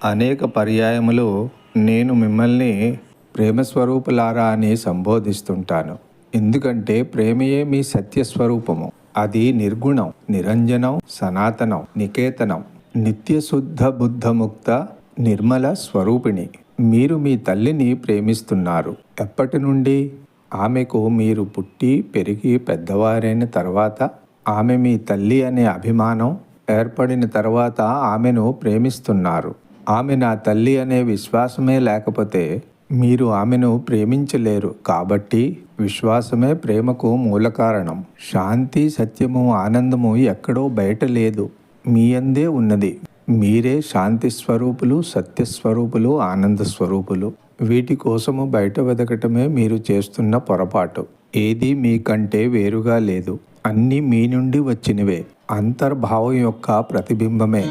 అనేక పర్యాయములు నేను మిమ్మల్ని ప్రేమస్వరూపులారా అని సంబోధిస్తుంటాను. ఎందుకంటే ప్రేమయే మీ సత్యస్వరూపము. అది నిర్గుణం, నిరంజనం, సనాతనం, నికేతనం, నిత్యశుద్ధ బుద్ధముక్త నిర్మల స్వరూపిణి. మీరు మీ తల్లిని ప్రేమిస్తున్నారు. ఎప్పటి నుండి? ఆమెకు మీరు పుట్టి పెరిగి పెద్దవారైన తర్వాత, ఆమె మీ తల్లి అనే అభిమానం ఏర్పడిన తర్వాత ఆమెను ప్రేమిస్తున్నారు. ఆమె నా తల్లి అనే విశ్వాసమే లేకపోతే మీరు ఆమెను ప్రేమించలేరు. కాబట్టి విశ్వాసమే ప్రేమకు మూల కారణం. శాంతి, సత్యము, ఆనందము ఎక్కడో బయట లేదు, మీ అందే ఉన్నది. మీరే శాంతి స్వరూపులు, సత్యస్వరూపులు, ఆనంద స్వరూపులు. వీటి కోసము బయట వెదకటమే మీరు చేస్తున్న పొరపాటు. ఏదీ మీకంటే వేరుగా లేదు. అన్నీ మీ నుండి వచ్చినవే, అంతర్భావం యొక్క ప్రతిబింబమే.